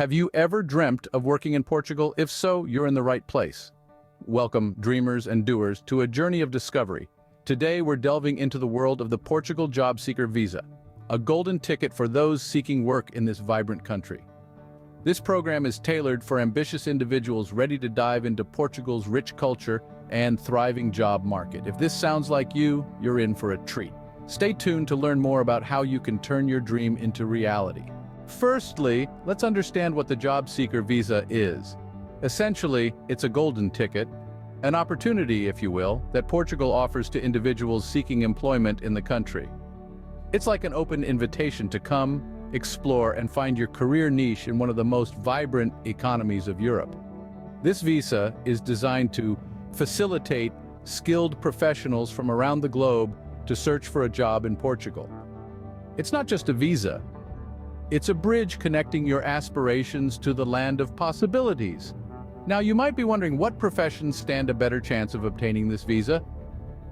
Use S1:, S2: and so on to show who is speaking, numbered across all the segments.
S1: Have you ever dreamt of working in Portugal? If so, you're in the right place. Welcome, dreamers and doers, to a journey of discovery. Today, we're delving into the world of the Portugal Job Seeker Visa, a golden ticket for those seeking work in this vibrant country. This program is tailored for ambitious individuals ready to dive into Portugal's rich culture and thriving job market. If this sounds like you, you're in for a treat. Stay tuned to learn more about how you can turn your dream into reality. Firstly, let's understand what the Job Seeker Visa is. Essentially, it's a golden ticket, an opportunity, if you will, that Portugal offers to individuals seeking employment in the country. It's like an open invitation to come, explore, and find your career niche in one of the most vibrant economies of Europe. This visa is designed to facilitate skilled professionals from around the globe to search for a job in Portugal. It's not just a visa. It's a bridge connecting your aspirations to the land of possibilities. Now, you might be wondering what professions stand a better chance of obtaining this visa?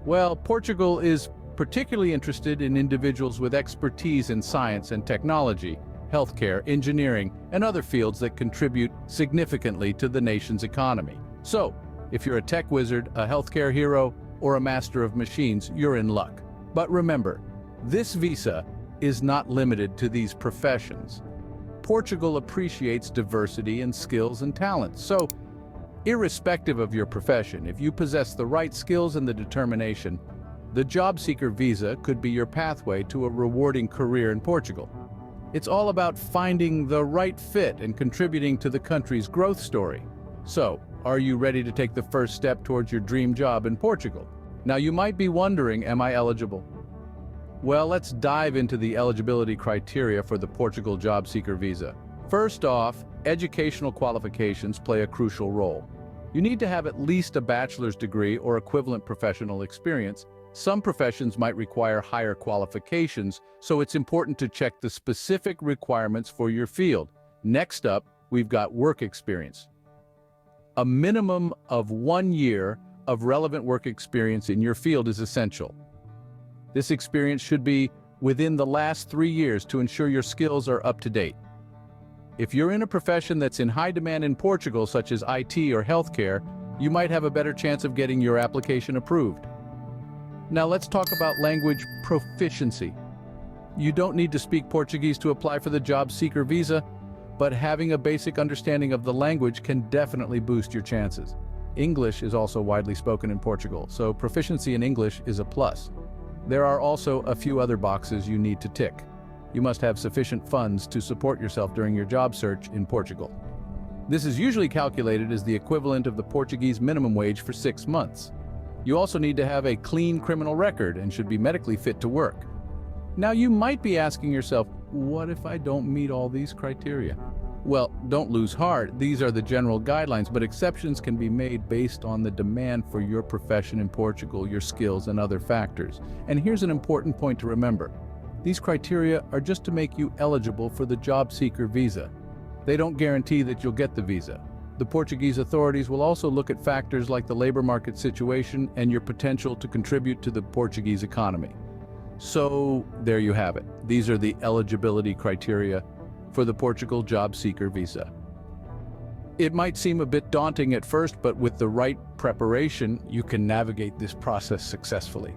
S1: Well, Portugal is particularly interested in individuals with expertise in science and technology, healthcare, engineering, and other fields that contribute significantly to the nation's economy. So, if you're a tech wizard, a healthcare hero, or a master of machines, you're in luck. But remember, this visa is not limited to these professions. Portugal appreciates diversity in skills and talents. So, irrespective of your profession, if you possess the right skills and the determination, the Job Seeker Visa could be your pathway to a rewarding career in Portugal. It's all about finding the right fit and contributing to the country's growth story. So, are you ready to take the first step towards your dream job in Portugal? Now, you might be wondering, am I eligible? Well, let's dive into the eligibility criteria for the Portugal Job Seeker Visa. First off, educational qualifications play a crucial role. You need to have at least a bachelor's degree or equivalent professional experience. Some professions might require higher qualifications, so it's important to check the specific requirements for your field. Next up, we've got work experience. A minimum of 1 year of relevant work experience in your field is essential. This experience should be within the last 3 years to ensure your skills are up to date. If you're in a profession that's in high demand in Portugal, such as IT or healthcare, you might have a better chance of getting your application approved. Now let's talk about language proficiency. You don't need to speak Portuguese to apply for the Job Seeker Visa, but having a basic understanding of the language can definitely boost your chances. English is also widely spoken in Portugal, so proficiency in English is a plus. There are also a few other boxes you need to tick. You must have sufficient funds to support yourself during your job search in Portugal. This is usually calculated as the equivalent of the Portuguese minimum wage for 6 months. You also need to have a clean criminal record and should be medically fit to work. Now, you might be asking yourself, what if I don't meet all these criteria? Well, don't lose heart. These are the general guidelines, but exceptions can be made based on the demand for your profession in Portugal, your skills, and other factors. And here's an important point to remember. These criteria are just to make you eligible for the Job Seeker Visa. They don't guarantee that you'll get the visa. The Portuguese authorities will also look at factors like the labor market situation and your potential to contribute to the Portuguese economy. So, there you have it. These are the eligibility criteria for the Portugal Job Seeker Visa. It might seem a bit daunting at first, but with the right preparation, you can navigate this process successfully.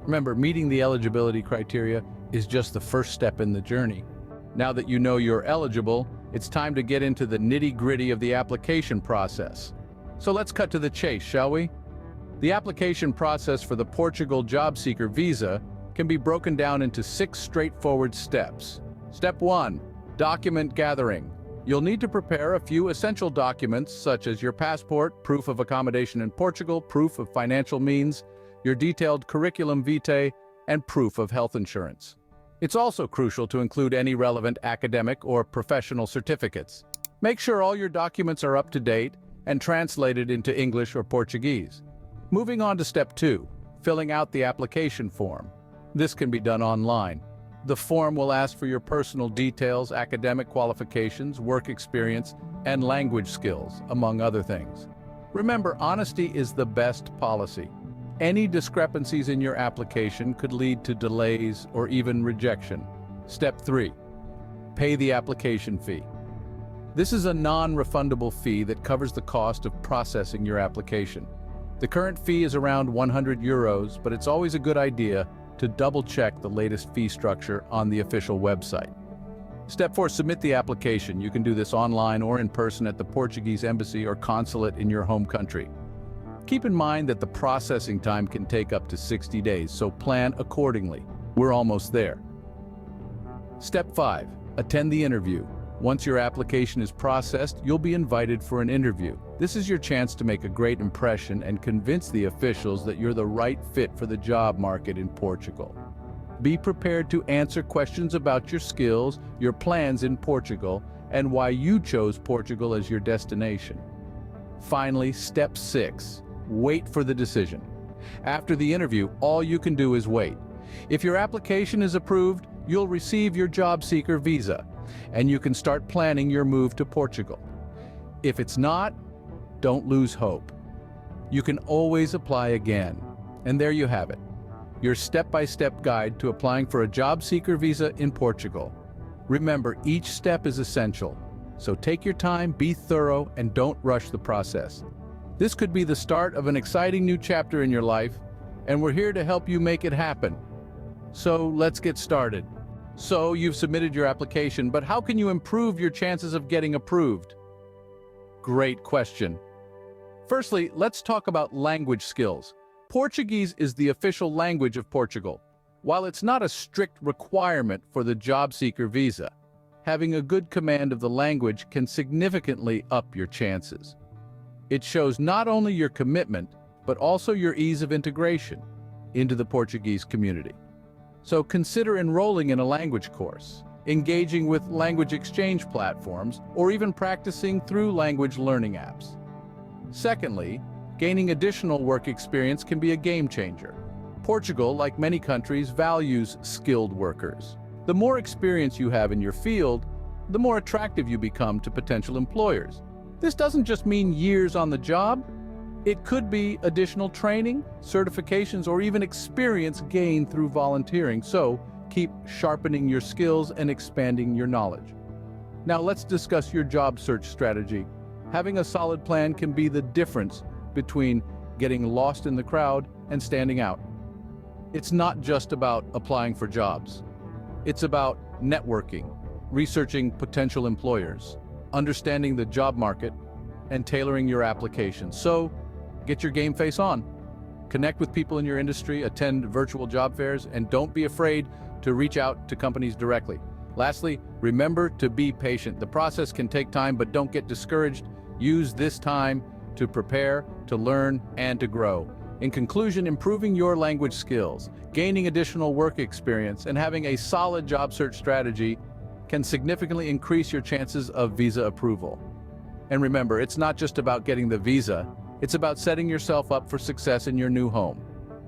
S1: Remember, meeting the eligibility criteria is just the first step in the journey. Now that you know you're eligible, it's time to get into the nitty-gritty of the application process. So let's cut to the chase, shall we? The application process for the Portugal Job Seeker Visa can be broken down into 6 straightforward steps. Step 1. Document gathering. You'll need to prepare a few essential documents such as your passport, proof of accommodation in Portugal, proof of financial means, your detailed curriculum vitae, and proof of health insurance. It's also crucial to include any relevant academic or professional certificates. Make sure all your documents are up to date and translated into English or Portuguese. Moving on to step 2, filling out the application form. This can be done online. The form will ask for your personal details, academic qualifications, work experience, and language skills, among other things. Remember, honesty is the best policy. Any discrepancies in your application could lead to delays or even rejection. Step 3. Pay the application fee. This is a non-refundable fee that covers the cost of processing your application. The current fee is around €100, but it's always a good idea to double-check the latest fee structure on the official website. Step 4. Submit the application. You can do this online or in person at the Portuguese embassy or consulate in your home country. Keep in mind that the processing time can take up to 60 days, so plan accordingly. We're almost there. Step 5. Attend the interview. Once your application is processed, you'll be invited for an interview. This is your chance to make a great impression and convince the officials that you're the right fit for the job market in Portugal. Be prepared to answer questions about your skills, your plans in Portugal, and why you chose Portugal as your destination. Finally, step 6. Wait for the decision. After the interview, all you can do is wait. If your application is approved, you'll receive your job seeker visa, and you can start planning your move to Portugal. If it's not, don't lose hope. You can always apply again. And there you have it, your step-by-step guide to applying for a job seeker visa in Portugal. Remember, each step is essential, so take your time, be thorough, and don't rush the process. This could be the start of an exciting new chapter in your life, and we're here to help you make it happen. So let's get started. So you've submitted your application, but how can you improve your chances of getting approved? Great question. Firstly, let's talk about language skills. Portuguese is the official language of Portugal. While it's not a strict requirement for the job seeker visa, having a good command of the language can significantly up your chances. It shows not only your commitment, but also your ease of integration into the Portuguese community. So consider enrolling in a language course, engaging with language exchange platforms, or even practicing through language learning apps. Secondly, gaining additional work experience can be a game changer. Portugal, like many countries, values skilled workers. The more experience you have in your field, the more attractive you become to potential employers. This doesn't just mean years on the job. It could be additional training, certifications, or even experience gained through volunteering. So keep sharpening your skills and expanding your knowledge. Now let's discuss your job search strategy. Having a solid plan can be the difference between getting lost in the crowd and standing out. It's not just about applying for jobs. It's about networking, researching potential employers, understanding the job market, and tailoring your application. So, get your game face on. Connect with people in your industry, attend virtual job fairs, and don't be afraid to reach out to companies directly. Lastly, remember to be patient. The process can take time, but don't get discouraged. Use this time to prepare, to learn, and to grow. In conclusion, improving your language skills, gaining additional work experience, and having a solid job search strategy can significantly increase your chances of visa approval. And remember, it's not just about getting the visa, it's about setting yourself up for success in your new home.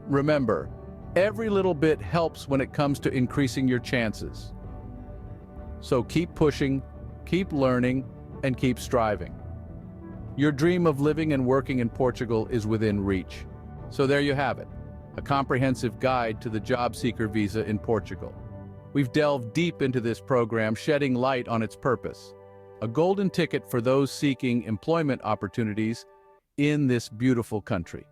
S1: Remember, every little bit helps when it comes to increasing your chances. So keep pushing, keep learning, and keep striving. Your dream of living and working in Portugal is within reach. So there you have it, a comprehensive guide to the job seeker visa in Portugal. We've delved deep into this program, shedding light on its purpose. A golden ticket for those seeking employment opportunities in this beautiful country.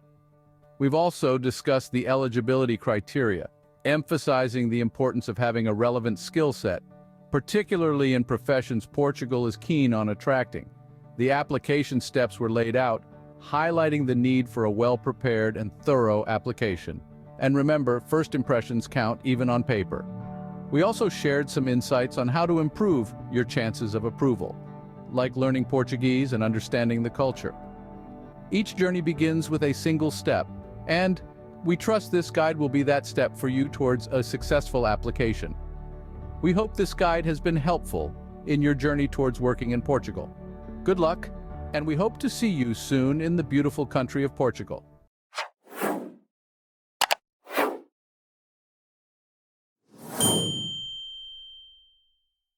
S1: We've also discussed the eligibility criteria, emphasizing the importance of having a relevant skill set, particularly in professions Portugal is keen on attracting. The application steps were laid out, highlighting the need for a well-prepared and thorough application. And remember, first impressions count even on paper. We also shared some insights on how to improve your chances of approval, like learning Portuguese and understanding the culture. Each journey begins with a single step, and we trust this guide will be that step for you towards a successful application. We hope this guide has been helpful in your journey towards working in Portugal. Good luck, and we hope to see you soon in the beautiful country of Portugal.